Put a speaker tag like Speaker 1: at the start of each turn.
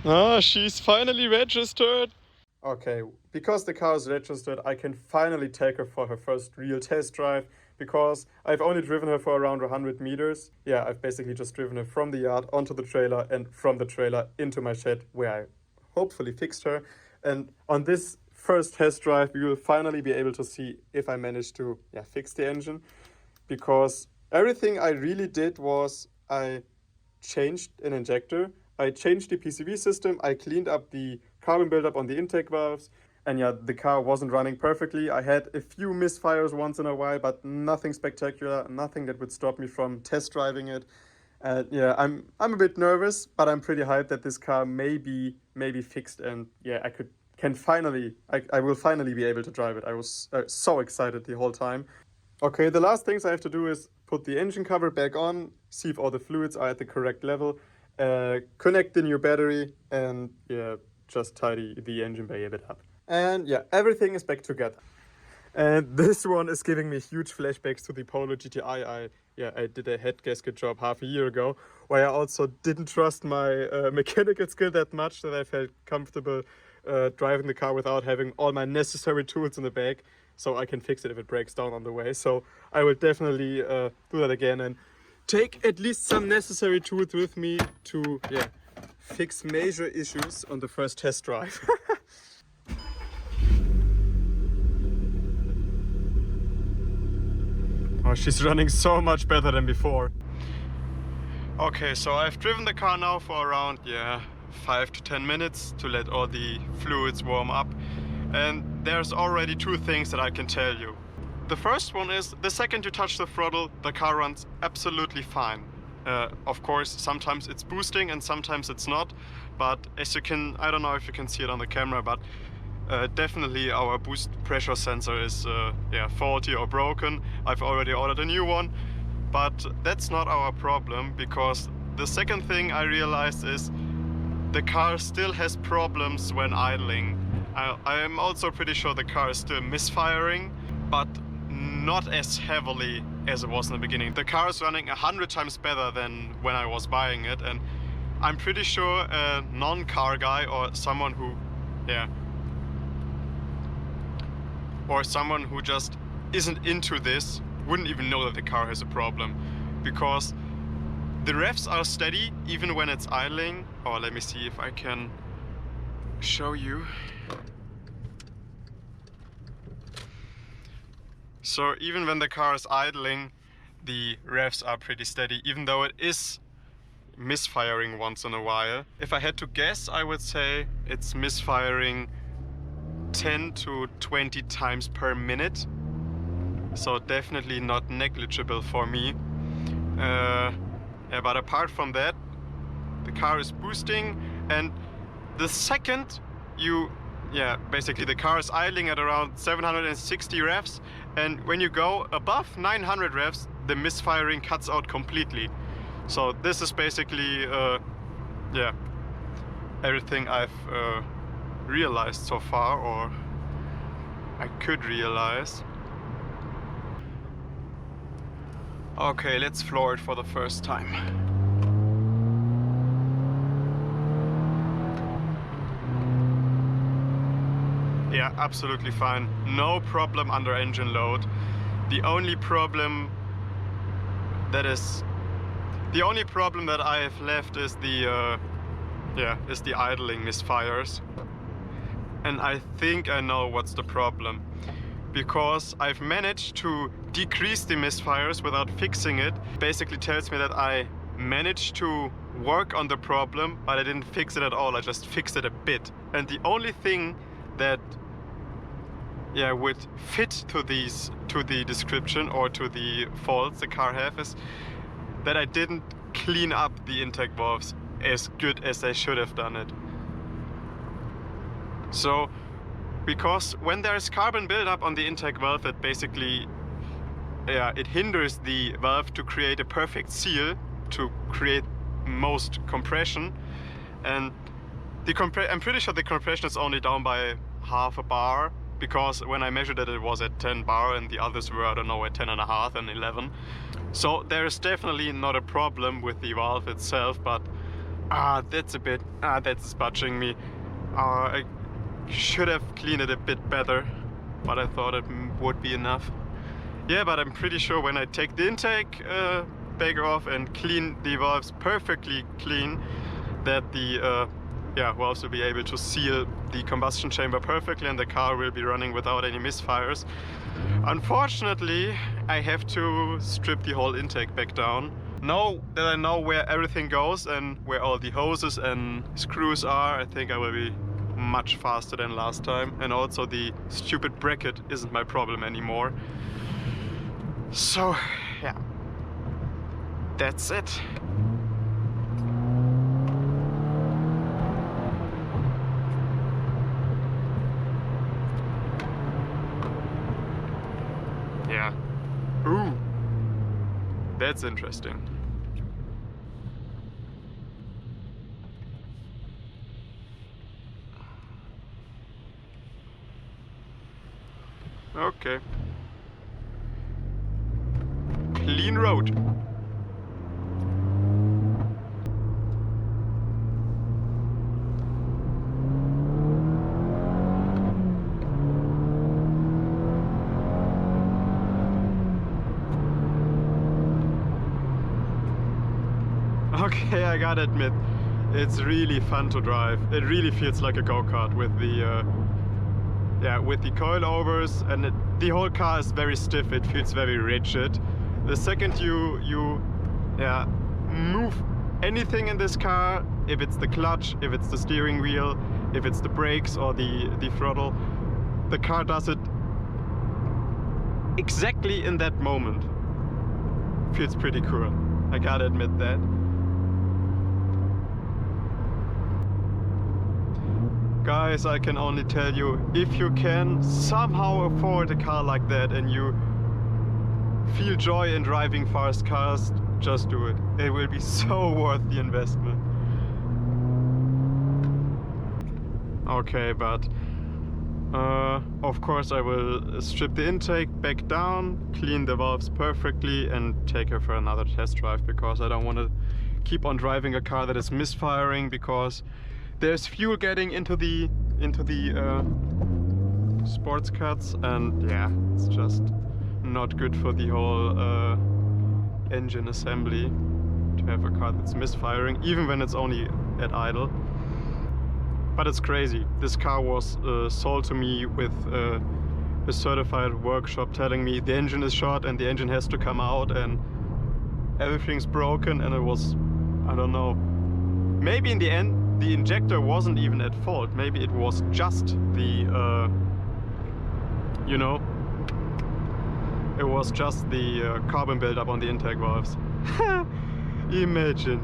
Speaker 1: Ah, she's finally registered.
Speaker 2: Okay, because the car is registered, I can finally take her for her first real test drive because I've only driven her for around 100 meters. Yeah, I've basically just driven her from the yard onto the trailer and from the trailer into my shed where I hopefully fixed her. And on this first test drive, we will finally be able to see if I managed to fix the engine, because everything I really did was I changed an injector, I changed the PCV system, I cleaned up the carbon buildup on the intake valves, and yeah, the car wasn't running perfectly. I had a few misfires once in a while, but nothing spectacular, nothing that would stop me from test driving it. And yeah, I'm a bit nervous, but I'm pretty hyped that this car may be fixed, and yeah, I will finally be able to drive it. I was so excited the whole time. Okay, the last things I have to do is put the engine cover back on, see if all the fluids are at the correct level, connect the new battery, and yeah, just tidy the engine bay a bit up. And yeah, everything is back together. And this one is giving me huge flashbacks to the Polo GTI. I did a head gasket job half a year ago, where I also didn't trust my mechanical skill that much that I felt comfortable driving the car without having all my necessary tools in the bag, so I can fix it if it breaks down on the way. So I will definitely do that again and take at least some necessary tools with me to fix major issues on the first test drive. Oh, she's running so much better than before. Okay, so I've driven the car now for around 5 to 10 minutes to let all the fluids warm up, and there's already two things that I can tell you. The first one is, the second you touch the throttle, the car runs absolutely fine. Of course, sometimes it's boosting and sometimes it's not, but as you can, I don't know if you can see it on the camera, but definitely our boost pressure sensor is faulty or broken. I've already ordered a new one, but that's not our problem, because the second thing I realized is the car still has problems when idling. I am also pretty sure the car is still misfiring, but not as heavily as it was in the beginning. The car is running 100 times better than when I was buying it, and I'm pretty sure a non-car guy or someone who just isn't into this wouldn't even know that the car has a problem, because the revs are steady even when it's idling. Oh, let me see if I can show you. So even when the car is idling, the revs are pretty steady, even though it is misfiring once in a while. If I had to guess, I would say it's misfiring 10 to 20 times per minute. So definitely not negligible for me. But apart from that, the car is boosting, and the second you basically the car is idling at around 760 revs, and when you go above 900 revs, the misfiring cuts out completely. So this is basically everything I've realized so far, or I could realize. Okay, let's floor it for the first time. Yeah, absolutely fine. No problem under engine load. The only problem that I have left is the idling misfires. And I think I know what's the problem, because I've managed to decrease the misfires without fixing it. Basically tells me that I managed to work on the problem, but I didn't fix it at all. I just fixed it a bit. And the only thing that would fit to the description or to the faults the car have is that I didn't clean up the intake valves as good as I should have done it. So, because when there's carbon buildup on the intake valve, it basically it hinders the valve to create a perfect seal, to create most compression, and I'm pretty sure the compression is only down by half a bar, because when I measured it, it was at 10 bar and the others were, I don't know, at 10.5 and 11. So there is definitely not a problem with the valve itself, but That's a bit, that's spudging me. I should have cleaned it a bit better, but I thought it would be enough. Yeah, but I'm pretty sure when I take the intake back off and clean the valves perfectly clean, that the valves will be able to seal the combustion chamber perfectly and the car will be running without any misfires. Unfortunately, I have to strip the whole intake back down. Now that I know where everything goes and where all the hoses and screws are, I think I will be much faster than last time. And also the stupid bracket isn't my problem anymore. So, yeah, that's it. Yeah. Ooh, that's interesting. Okay. Clean road. Okay, I gotta admit, it's really fun to drive. It really feels like a go-kart with the with the coilovers, and the whole car is very stiff. It feels very rigid. The second you move anything in this car, if it's the clutch, if it's the steering wheel, if it's the brakes or the throttle, the car does it exactly in that moment. Feels pretty cool. I gotta admit that. Guys, I can only tell you, if you can somehow afford a car like that and you feel joy in driving fast cars, just do it. It will be so worth the investment. Okay, but of course I will strip the intake back down, clean the valves perfectly and take her for another test drive, because I don't want to keep on driving a car that is misfiring, because there's fuel getting into the sports cuts, and yeah, it's just not good for the whole engine assembly to have a car that's misfiring, even when it's only at idle. But it's crazy. This car was sold to me with a certified workshop telling me the engine is short and the engine has to come out and everything's broken, and it was, I don't know, maybe in the end the injector wasn't even at fault. Maybe it was just the, it was just the carbon buildup on the intake valves. Imagine.